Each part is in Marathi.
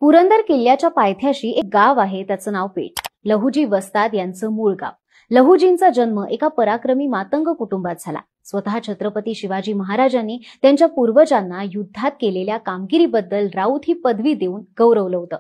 पुरंदर किल्ल्याच्या पायथ्याशी एक गाव आहे, त्याचं नाव पेठ. लहुजी वस्ताद यांचं मूळ गाव. लहुजींचा जन्म एका पराक्रमी मातंग कुटुंबात झाला. स्वतः छत्रपती शिवाजी महाराजांनी त्यांच्या पूर्वजांना युद्धात केलेल्या कामगिरीबद्दल राऊत ही पदवी देऊन गौरवलं होतं.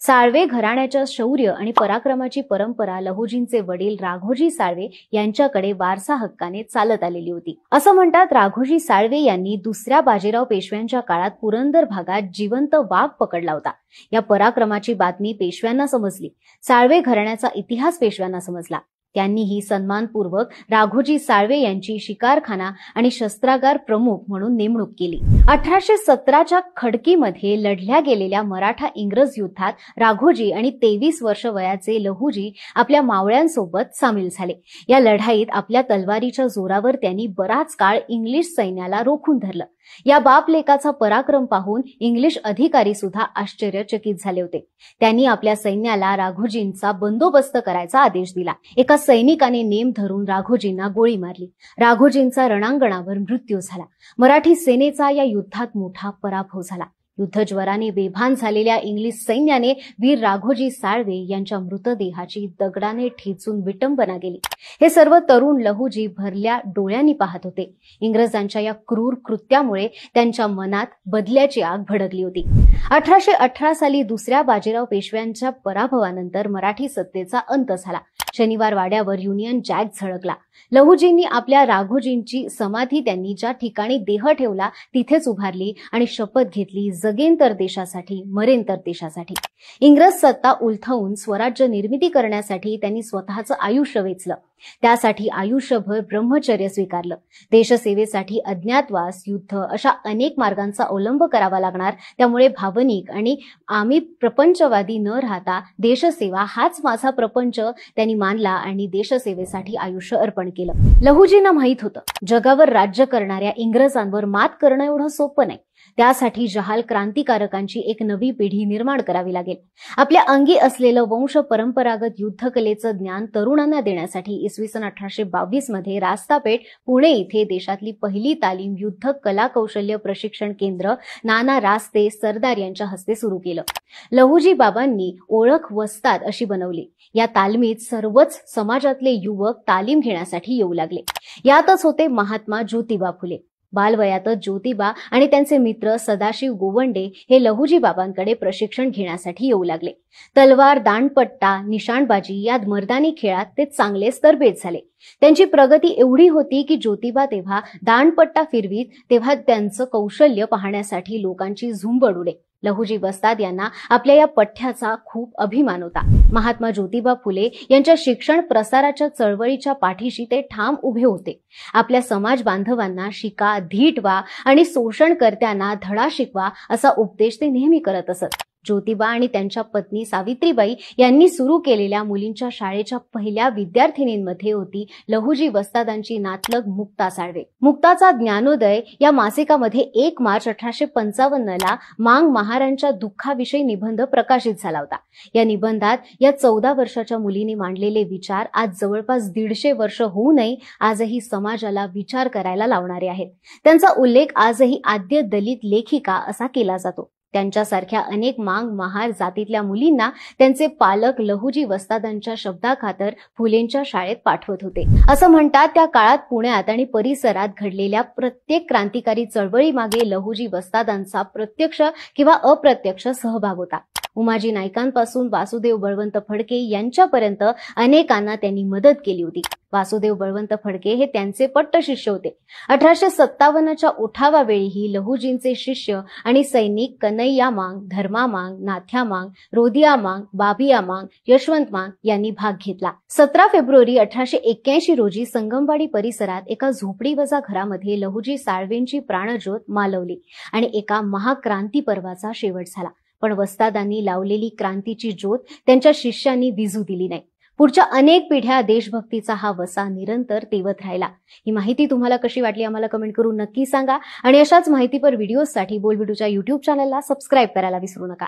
साळवे घराण्याच्या शौर्य आणि पराक्रमाची परंपरा लहुजींचे वडील राघोजी साळवे यांच्याकडे वारसा हक्काने चालत आलेली होती. असं म्हणतात, राघोजी साळवे यांनी दुसऱ्या बाजीराव पेशव्यांच्या काळात पुरंदर भागात जिवंत वाघ पकडला होता. या पराक्रमाची बातमी पेशव्यांना समजली. साळवे घराण्याचा इतिहास पेशव्यांना समजला. त्यांनीही सन्मानपूर्वक राघोजी साळवे यांची शिकारखाना आणि शस्त्रागार प्रमुख म्हणून नेमणूक केली. 1817च्या खडकीमध्ये लढल्या गेलेल्या मराठा इंग्रज युद्धात राघोजी आणि 23 वर्ष वयाचे लहुजी आपल्या मावळ्यांसोबत सामील झाले. या लढाईत आपल्या तलवारीच्या जोरावर त्यांनी बराच काळ इंग्लिश सैन्याला रोखून धरलं. या बाप लेकाचा पराक्रम पाहून इंग्लिश अधिकारी सुद्धा आश्चर्यचकित झाले होते. त्यांनी आपल्या सैन्याला राघोजींचा बंदोबस्त करायचा आदेश दिला. एका सैनिकाने नेम धरून राघोजींना गोळी मारली. राघोजींचा रणांगणावर मृत्यू झाला. मराठी सेनेचा या युद्धात मोठा पराभव झाला. युद्धज्वराने बेभान झालेल्या इंग्लिश सैन्याने वीर राघोजी साळवे यांच्या मृतदेहाची दगडाने ठेचून विटंबना केली. हे सर्व तरुण लहुजी भरल्या डोळ्यांनी पाहत होते. इंग्रजांच्या या क्रूर कृत्यामुळे त्यांच्या मनात बदल्याची आग भडकली होती. 1818 साली दुसऱ्या बाजीराव पेशव्यांच्या पराभवानंतर मराठी सत्तेचा अंत झाला. शनिवार वाड्यावर युनियन जॅक झळकला. लहुजींनी आपल्या राघोजींची समाधी त्यांनी ज्या ठिकाणी देह ठेवला तिथेच उभारली आणि शपथ घेतली, जगेन तर देशासाठी, मरेन तर देशासाठी. इंग्रज सत्ता उलथवून स्वराज्य निर्मिती करण्यासाठी त्यांनी स्वतःचं आयुष्य वेचलं. त्यासाठी आयुष्यभर ब्रह्मचर्य स्वीकारलं. देशसेवेसाठी अज्ञातवास, युद्ध अशा अनेक मार्गांचा अवलंब करावा लागणार. त्यामुळे भावनिक आणि आम्ही प्रपंचवादी न राहता देशसेवा हाच माझा प्रपंच त्यांनी मानला आणि देशसेवेसाठी आयुष्य अर्पण केलं. लहुजींना माहित होतं, जगावर राज्य करणाऱ्या इंग्रजांवर मात करणं एवढं सोपं नाही. त्यासाठी जहाल क्रांतिकारकांची एक नवी पिढी निर्माण करावी लागेल. आपल्या अंगी असलेलं वंश परंपरागत युद्धकलेचं ज्ञान तरुणांना देण्यासाठी इसवी सन 1822 मध्ये रास्तापेठ पुणे इथे देशातली पहिली तालीम युद्ध कला कौशल्य प्रशिक्षण केंद्र नाना रास्ते सरदार यांच्या हस्ते सुरू केलं. लहुजी बाबांनी ओळख वस्ताद अशी बनवली. या तालमीत सर्वच समाजातले युवक तालीम घेण्यासाठी येऊ लागले. यातच होते महात्मा ज्योतिबा फुले. बालवयातच ज्योतिबा आणि त्यांचे मित्र सदाशिव गोवंडे हे लहुजी बाबांकडे प्रशिक्षण घेण्यासाठी येऊ लागले. तलवार, दांडपट्टा, निशाणबाजी या मर्दानी खेळात ते चांगलेच तरबेज झाले. त्यांची प्रगती एवढी होती की ज्योतिबा तेव्हा दांडपट्टा फिरवीत तेव्हा त्यांचं कौशल्य पाहण्यासाठी लोकांची झुंबड उडे. लहुजी वस्ताद यांना आपल्या या पठ्याचा खूप अभिमान होता. महात्मा ज्योतिबा फुले यांच्या शिक्षण प्रसाराच्या चळवळीच्या पाठीशी ते ठाम उभे होते. आपल्या समाज बांधवांना शिका, धीट व्हा आणि शोषणकर्त्यांना धडा शिकवा असा उपदेश ते नेहमी करत असत. ज्योतिबा आणि त्यांच्या पत्नी सावित्रीबाई यांनी सुरू केलेल्या मुलींच्या शाळेच्या पहिल्या विद्यार्थिनींमध्ये होती लहुजी वस्तादांची नातलग मुक्ता साळवे. मुक्ताचा ज्ञानोदय या मासिकामध्ये 1 मार्च 1855 ला मांग महारांच्या दुःखाविषयी निबंध प्रकाशित झाला होता. या निबंधात या 14 वर्षाच्या मुलीने मांडलेले विचार आज जवळपास 150 वर्ष होऊनही आजही समाजाला विचार करायला लावणारे आहेत. त्यांचा उल्लेख आजही आद्य दलित लेखिका असा केला जातो. त्यांच्यासारख्या अनेक मांग महार जातीतल्या मुलींना त्यांचे पालक लहुजी वस्तादांच्या शब्दाखातर फुलेंच्या शाळेत पाठवत होते. असं म्हणतात, त्या काळात पुण्यात आणि परिसरात घडलेल्या प्रत्येक क्रांतिकारी चळवळीमागे लहुजी वस्तादांचा प्रत्यक्ष किंवा अप्रत्यक्ष सहभाग होता. उमाजी नाईकांपासून वासुदेव बळवंत फडके यांच्यापर्यंत अनेकांना त्यांनी मदत केली होती. वासुदेव बळवंत फडके हे त्यांचे पट्टशिष्य होते. 1857च्या उठावावेळीही लहुजींचे शिष्य आणि सैनिक कन्हैया मांग, धर्मा मांग, नाथ्या मांग, रोदिया मांग, बाबिया मांग, यशवंत मांग यांनी भाग घेतला. 17 फेब्रुवारी 1881 रोजी संगमवाडी परिसरात एका झोपडीवजा घरामध्ये लहुजी साळवेंची प्राणज्योत मालवली आणि एका महाक्रांती पर्वाचा शेवट झाला. पण वस्तादांनी लावलेली क्रांतीची ज्योत त्यांच्या शिष्यांनी विझू दिली नाही. पुढच्या अनेक पिढ्या देशभक्तीचा हा वसा निरंतर तेवत राहिला. ही माहिती तुम्हाला कशी वाटली आम्हाला कमेंट करून नक्की सांगा आणि अशाच माहितीपर व्हिडिओसाठी बोलबिडूच्या YouTube चॅनलला सबस्क्राईब करायला विसरू नका.